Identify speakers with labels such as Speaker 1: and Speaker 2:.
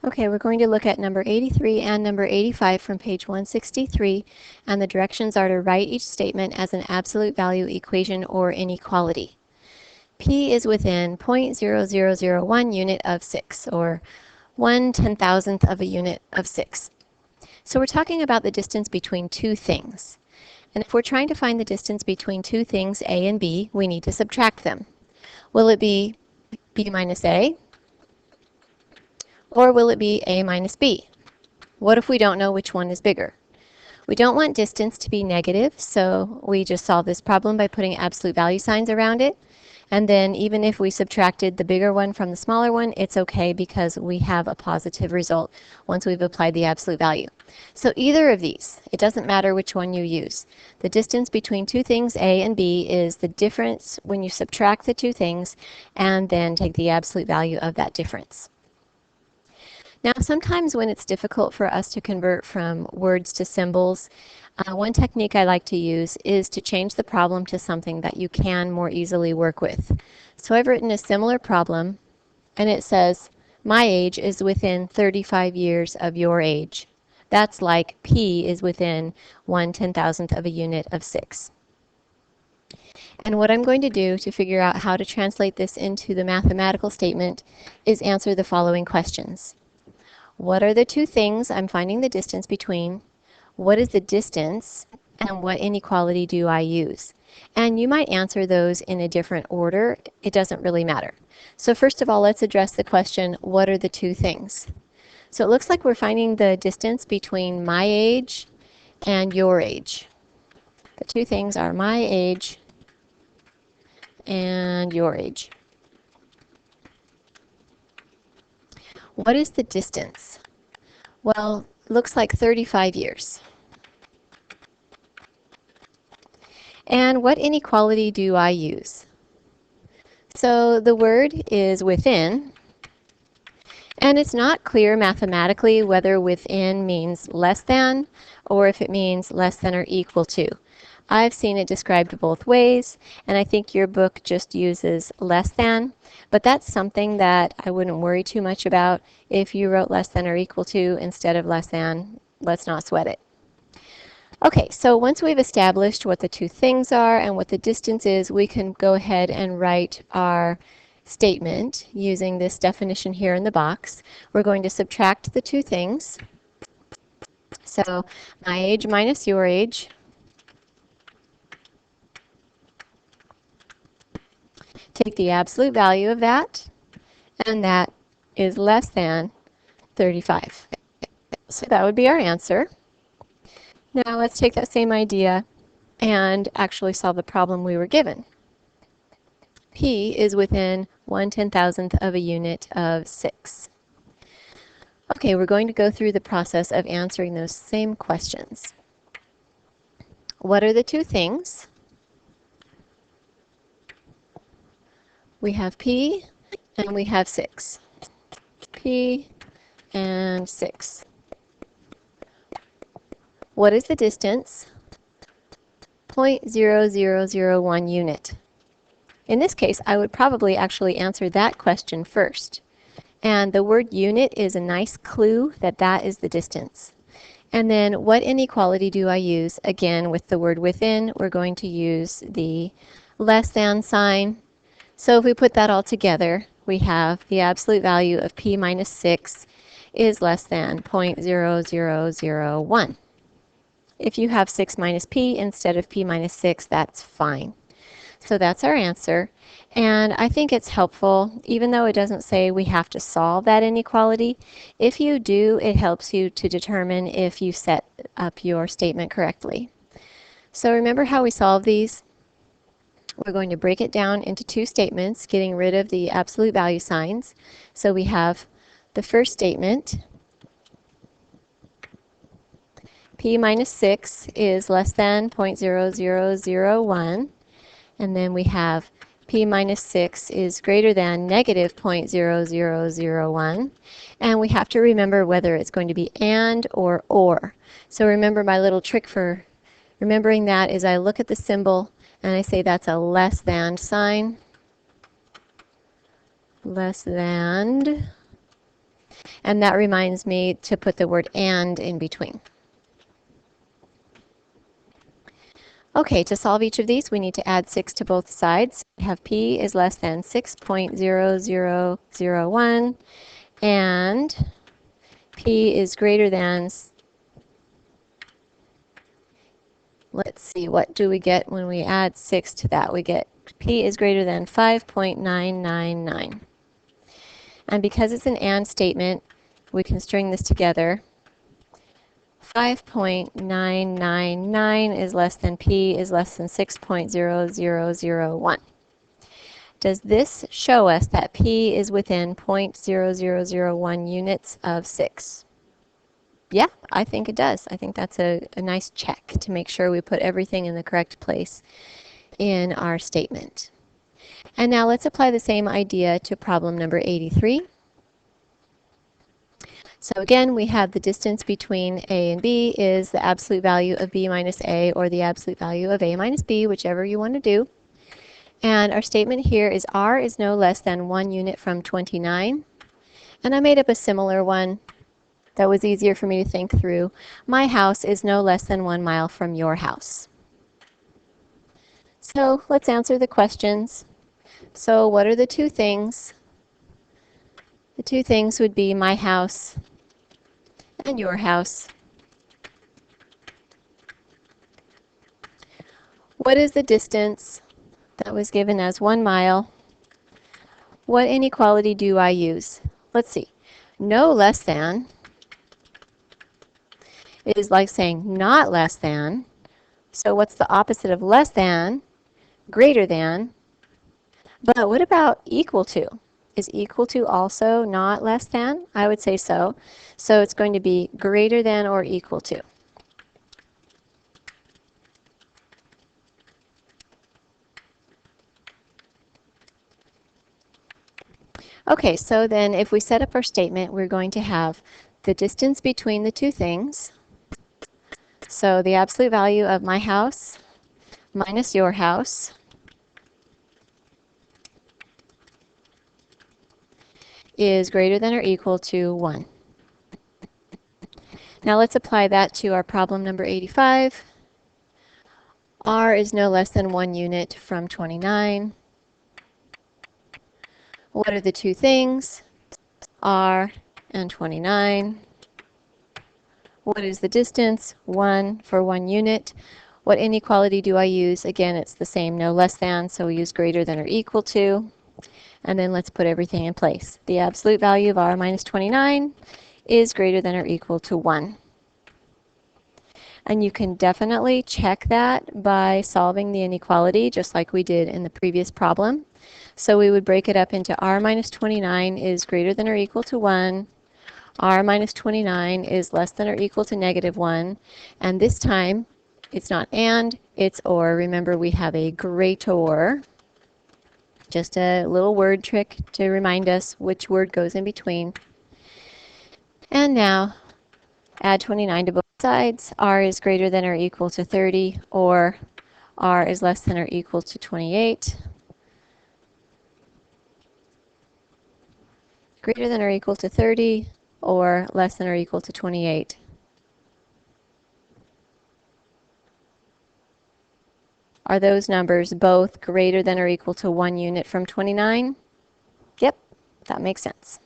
Speaker 1: Okay, we're going to look at number 83 and number 85 from page 163, and the directions are to write each statement as an absolute value equation or inequality. P is within 0.0001 unit of 6, or 1/10,000th of a unit of 6. So we're talking about the distance between two things. And if we're trying to find the distance between two things, A and B, we need to subtract them. Will it be B minus A? Or will it be A minus B? What if we don't know which one is bigger? We don't want distance to be negative, so we just solve this problem by putting absolute value signs around it. And then even if we subtracted the bigger one from the smaller one, it's okay because we have a positive result once we've applied the absolute value. So either of these, it doesn't matter which one you use. The distance between two things, A and B, is the difference when you subtract the two things and then take the absolute value of that difference. Now, sometimes when it's difficult for us to convert from words to symbols, one technique I like to use is to change the problem to something that you can more easily work with. So I've written a similar problem, and it says, my age is within 35 years of your age. That's like P is within 1/10,000th of a unit of 6. And what I'm going to do to figure out how to translate this into the mathematical statement is answer the following questions. What are the two things I'm finding the distance between? What is the distance? And what inequality do I use? And you might answer those in a different order. It doesn't really matter. So first of all, let's address the question, what are the two things? So it looks like we're finding the distance between my age and your age. The two things are my age and your age. What is the distance? Well, looks like 35 years. And what inequality do I use? So the word is within, and it's not clear mathematically whether within means less than or if it means less than or equal to. I've seen it described both ways, and I think your book just uses less than, but that's something that I wouldn't worry too much about. If you wrote less than or equal to instead of less than, let's not sweat it. Okay, so once we've established what the two things are and what the distance is, we can go ahead and write our statement using this definition here in the box. We're going to subtract the two things. So my age minus your age. Take the absolute value of that, and that is less than 35. So that would be our answer. Now let's take that same idea and actually solve the problem we were given. P is within 1/10,000th of a unit of 6. Okay, we're going to go through the process of answering those same questions. What are the two things? We have P and we have 6. P and 6. What is the distance? 0.0001 unit. In this case, I would probably actually answer that question first. And the word unit is a nice clue that that is the distance. And then what inequality do I use? Again, with the word within, we're going to use the less than sign. So if we put that all together, we have the absolute value of P minus 6 is less than 0.0001. If you have 6 minus P instead of P minus 6, that's fine. So that's our answer. And I think it's helpful, even though it doesn't say we have to solve that inequality. If you do, it helps you to determine if you set up your statement correctly. So remember how we solve these? We're going to break it down into two statements, getting rid of the absolute value signs. So we have the first statement, P minus 6 is less than 0.0001. And then we have P minus 6 is greater than negative 0.0001. And we have to remember whether it's going to be and or. So remember my little trick for remembering that is I look at the symbol and I say that's a less than sign. Less than. And that reminds me to put the word and in between. Okay, to solve each of these, we need to add 6 to both sides. We have p is less than 6.0001, and p is greater than, let's see, what do we get when we add 6 to that? We get p is greater than 5.999. And because it's an and statement, we can string this together. 5.999 is less than p is less than 6.0001. Does this show us that p is within 0.0001 units of 6? Yeah, I think it does. I think that's a nice check to make sure we put everything in the correct place in our statement. And now let's apply the same idea to problem number 83. So again, we have the distance between A and B is the absolute value of B minus A, or the absolute value of A minus B, whichever you want to do. And our statement here is R is no less than 1 unit from 29. And I made up a similar one that was easier for me to think through. My house is no less than 1 mile from your house. So let's answer the questions. So what are the two things? The two things would be my house and your house. What is the distance that was given as 1 mile? What inequality do I use? Let's see. No less than is like saying not less than. So what's the opposite of less than? Greater than. But what about equal to? Is equal to also not less than? I would say so. So it's going to be greater than or equal to. Okay, so then if we set up our statement, we're going to have the distance between the two things. So the absolute value of my house minus your house is greater than or equal to 1. Now let's apply that to our problem number 85. R is no less than 1 unit from 29. What are the two things? R and 29. What is the distance? 1 for 1 unit. What inequality do I use? Again, it's the same, no less than, so we use greater than or equal to. And then let's put everything in place. The absolute value of R minus 29 is greater than or equal to 1. And you can definitely check that by solving the inequality, just like we did in the previous problem. So we would break it up into R minus 29 is greater than or equal to 1. R minus 29 is less than or equal to negative 1. And this time, it's not and, it's or. Remember, we have a greater. Just a little word trick to remind us which word goes in between. And now, add 29 to both sides. R is greater than or equal to 30, or R is less than or equal to 28. Greater than or equal to 30, or less than or equal to 28. Are those numbers both greater than or equal to 1 unit from 29? Yep, that makes sense.